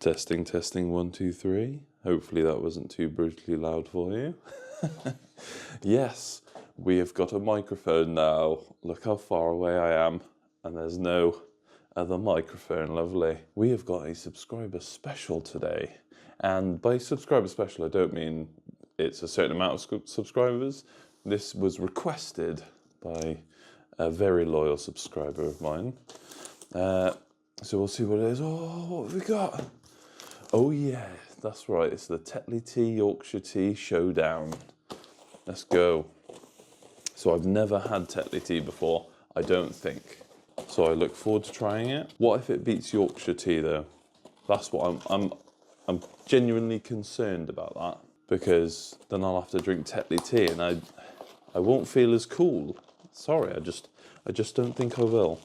Testing, testing, 1, 2, 3. Hopefully that wasn't too brutally loud for you. Yes, we have got a microphone now. Look how far away I am, and there's no other microphone. Lovely. We have got a subscriber special today, and by subscriber special I don't mean it's a certain amount of subscribers. This was requested by a very loyal subscriber of mine. So we'll see what it is. Oh, what have we got? Oh yeah, that's right. It's the Tetley Tea Yorkshire Tea Showdown. Let's go. So I've never had Tetley tea before, I don't think. So I look forward to trying it. What if it beats Yorkshire tea though? That's what I'm genuinely concerned about that, because then I'll have to drink Tetley tea and I won't feel as cool. Sorry, I just don't think I will.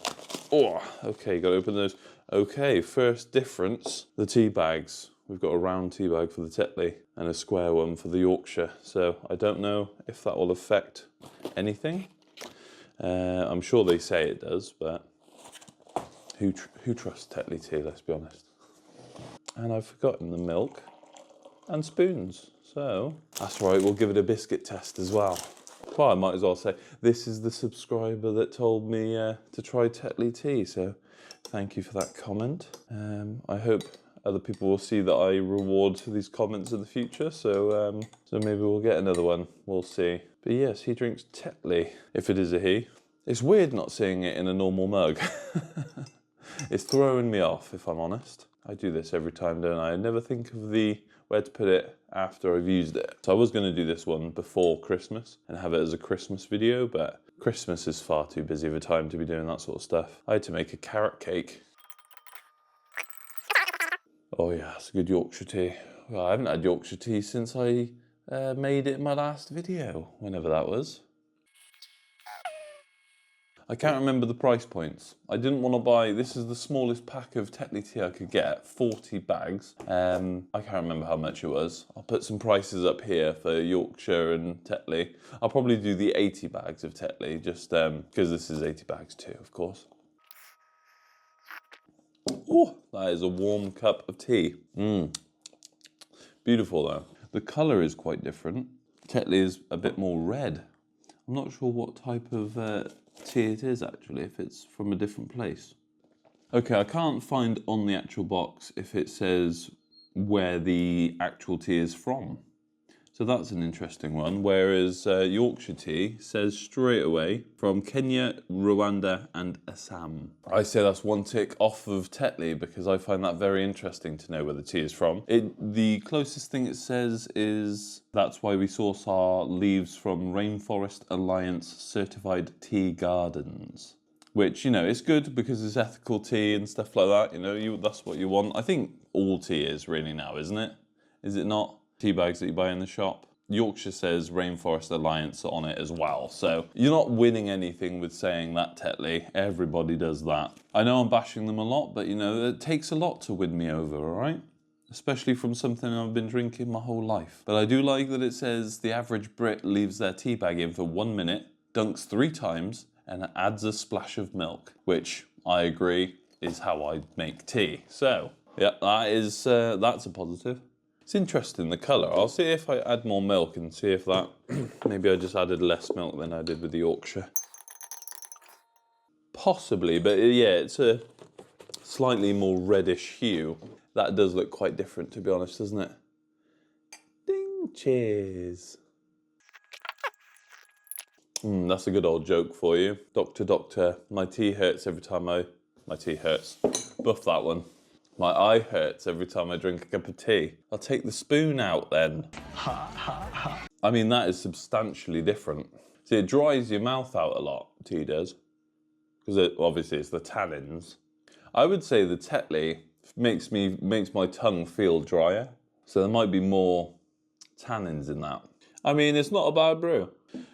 Oh, okay, gotta open those. Okay, first difference, the tea bags. We've got a round tea bag for the Tetley and a square one for the Yorkshire. So I don't know if that will affect anything. I'm sure they say it does, but who trusts Tetley tea, let's be honest. And I've forgotten the milk and spoons. So that's right, we'll give it a biscuit test as well. Well, I might as well say, this is the subscriber that told me to try Tetley tea, so thank you for that comment. I hope other people will see that I reward these comments in the future, so maybe we'll get another one, we'll see. But yes, he drinks Tetley, if it is a he. It's weird not seeing it in a normal mug. It's throwing me off, if I'm honest. I do this every time, don't I? I never think of where to put it after I've used it. So I was going to do this one before Christmas and have it as a Christmas video, but Christmas is far too busy of a time to be doing that sort of stuff. I had to make a carrot cake. Oh yeah, it's a good Yorkshire tea. Well, I haven't had Yorkshire tea since I made it in my last video, whenever that was. I can't remember the price points. I didn't want to buy, this is the smallest pack of Tetley tea I could get, 40 bags. I can't remember how much it was. I'll put some prices up here for Yorkshire and Tetley. I'll probably do the 80 bags of Tetley, just because this is 80 bags too, of course. Oh, that is a warm cup of tea. Beautiful though. The colour is quite different. Tetley is a bit more red. I'm not sure what type of tea it is actually, if it's from a different place. Okay, I can't find on the actual box if it says where the actual tea is from. So that's an interesting one, whereas Yorkshire tea says straight away from Kenya, Rwanda and Assam. I say that's one tick off of Tetley because I find that very interesting to know where the tea is from. The closest thing it says is that's why we source our leaves from Rainforest Alliance certified tea gardens. Which, you know, it's good because it's ethical tea and stuff like that, you know, that's what you want. I think all tea is really now, isn't it? Is it not? Tea bags that you buy in the shop. Yorkshire says Rainforest Alliance on it as well, so you're not winning anything with saying that, Tetley. Everybody does that. I know I'm bashing them a lot, but you know, it takes a lot to win me over, all right? Especially from something I've been drinking my whole life. But I do like that it says the average Brit leaves their tea bag in for 1 minute, dunks 3 times, and adds a splash of milk, which I agree is how I make tea. So, yeah, that's a positive. It's interesting, the colour. I'll see if I add more milk and see if that... maybe I just added less milk than I did with the Yorkshire. Possibly, but yeah, it's a slightly more reddish hue. That does look quite different, to be honest, doesn't it? Ding! Cheers! That's a good old joke for you. Doctor, my tea hurts every time my tea hurts. Buff that one. My eye hurts every time I drink a cup of tea. I'll take the spoon out then. I mean, that is substantially different. See, it dries your mouth out a lot, tea does. Because obviously it's the tannins. I would say the Tetley makes my tongue feel drier. So there might be more tannins in that. I mean, it's not a bad brew.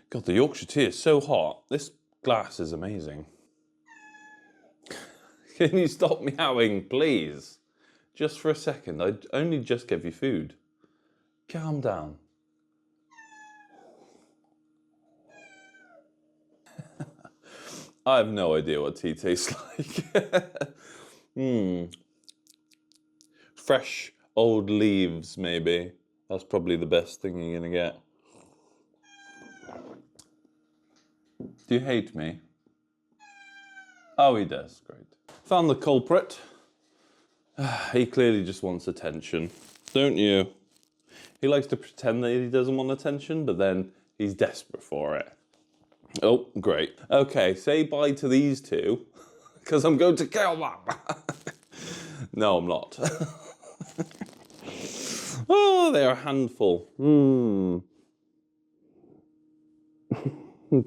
God, the Yorkshire tea is so hot. This glass is amazing. Can you stop meowing, please? Just for a second. I only just gave you food. Calm down. I have no idea what tea tastes like. fresh old leaves, maybe. That's probably the best thing you're gonna get. Do you hate me? Oh, he does. Great. Found the culprit. He clearly just wants attention, don't you? He likes to pretend that he doesn't want attention, but then he's desperate for it. Oh, great. Okay, say bye to these two, because I'm going to kill them. No, I'm not. Oh, they're a handful.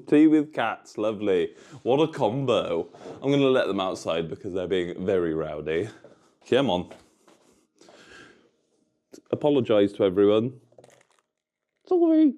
Tea with cats, lovely. What a combo. I'm going to let them outside because they're being very rowdy. Come on. Apologise to everyone. Sorry.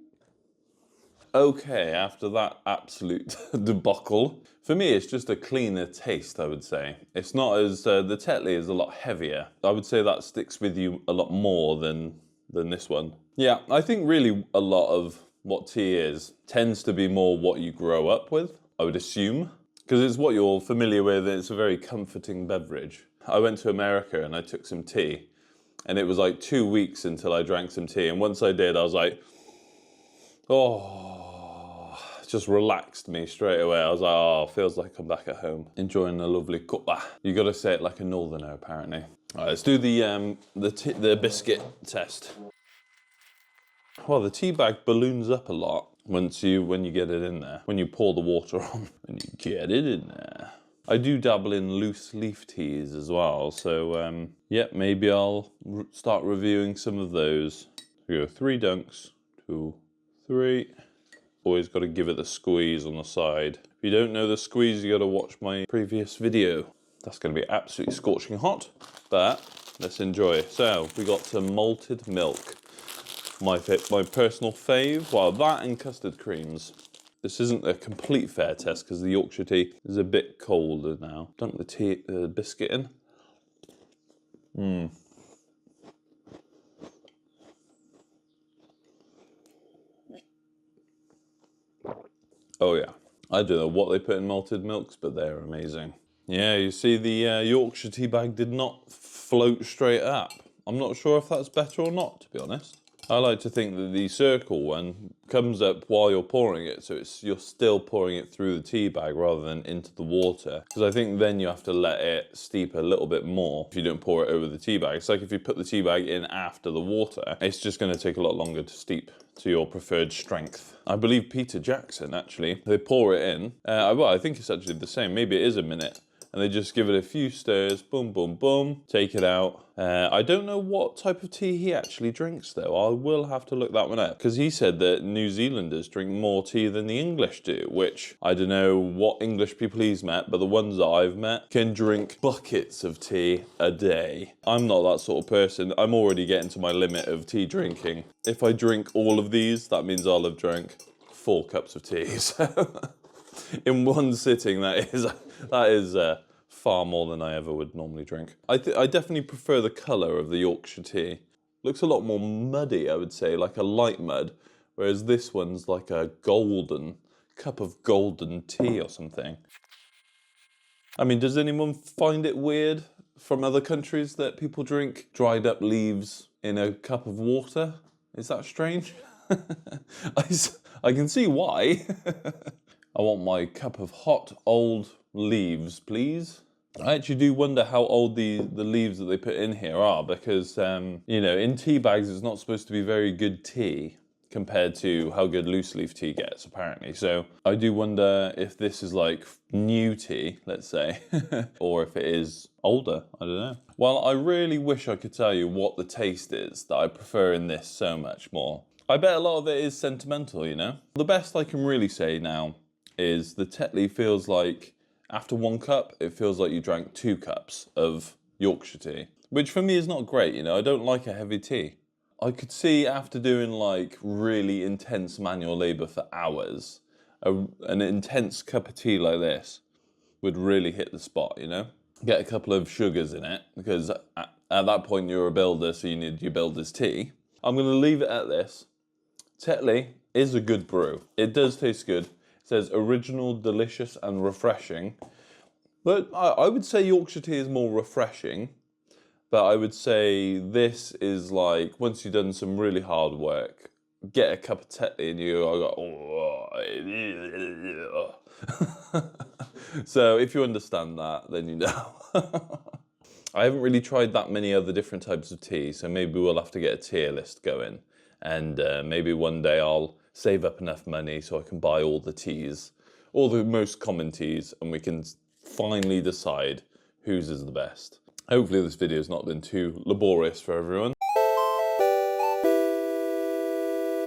Okay, after that absolute debacle, for me it's just a cleaner taste, I would say. It's not as, the Tetley is a lot heavier. I would say that sticks with you a lot more than this one. Yeah, I think really a lot of what tea is tends to be more what you grow up with, I would assume. Because it's what you're familiar with, it's a very comforting beverage. I went to America and I took some tea, and it was like 2 weeks until I drank some tea, and once I did, I was like, oh, it just relaxed me straight away. I was like, oh, feels like I'm back at home, enjoying a lovely cuppa. You gotta say it like a northerner, apparently. All right, let's do the biscuit test. Well, the tea bag balloons up a lot when you get it in there. When you pour the water on, when you get it in there. I do dabble in loose leaf teas as well, so yeah, maybe I'll start reviewing some of those. We go 3 dunks, 2, 3. Always got to give it the squeeze on the side. If you don't know the squeeze, you got to watch my previous video. That's going to be absolutely scorching hot, but let's enjoy. So we got some malted milk. My personal fave, well, that and custard creams. This isn't a complete fair test because the Yorkshire tea is a bit colder now. Dunk the biscuit in. Oh yeah. I don't know what they put in malted milks, but they're amazing. Yeah, you see the Yorkshire tea bag did not float straight up. I'm not sure if that's better or not, to be honest. I like to think that the circle one comes up while you're pouring it, so you're still pouring it through the tea bag rather than into the water. Because I think then you have to let it steep a little bit more if you don't pour it over the tea bag. It's like if you put the tea bag in after the water, it's just going to take a lot longer to steep to your preferred strength. I believe Peter Jackson, actually, they pour it in. Well, I think it's actually the same. Maybe it is a minute. And they just give it a few stirs, boom, boom, boom, take it out. I don't know what type of tea he actually drinks, though. I will have to look that one up, because he said that New Zealanders drink more tea than the English do, which I don't know what English people he's met, but the ones that I've met can drink buckets of tea a day. I'm not that sort of person. I'm already getting to my limit of tea drinking. If I drink all of these, that means I'll have drank 4 cups of tea. So in one sitting, that is far more than I ever would normally drink. I definitely prefer the colour of the Yorkshire tea. Looks a lot more muddy, I would say, like a light mud, whereas this one's like a golden cup of golden tea or something. I mean, does anyone find it weird from other countries that people drink dried up leaves in a cup of water? Is that strange? I can see why. I want my cup of hot old leaves, please. I actually do wonder how old the leaves that they put in here are, because, you know, in tea bags it's not supposed to be very good tea compared to how good loose leaf tea gets, apparently. So I do wonder if this is like new tea, let's say, or if it is older, I don't know. Well, I really wish I could tell you what the taste is that I prefer in this so much more. I bet a lot of it is sentimental, you know? The best I can really say now is the Tetley feels like, after 1 cup, it feels like you drank 2 cups of Yorkshire tea, which for me is not great, you know, I don't like a heavy tea. I could see after doing like really intense manual labour for hours, an intense cup of tea like this would really hit the spot, you know? Get a couple of sugars in it, because at that point you're a builder, so you need your builder's tea. I'm going to leave it at this. Tetley is a good brew. It does taste good. It says original, delicious and refreshing. But I would say Yorkshire tea is more refreshing. But I would say this is like, once you've done some really hard work, get a cup of tea and you go, oh. So if you understand that, then you know. I haven't really tried that many other different types of tea, so maybe we'll have to get a tier list going. And maybe one day I'll save up enough money so I can buy all the teas, all the most common teas, and we can finally decide whose is the best. Hopefully this video has not been too laborious for everyone.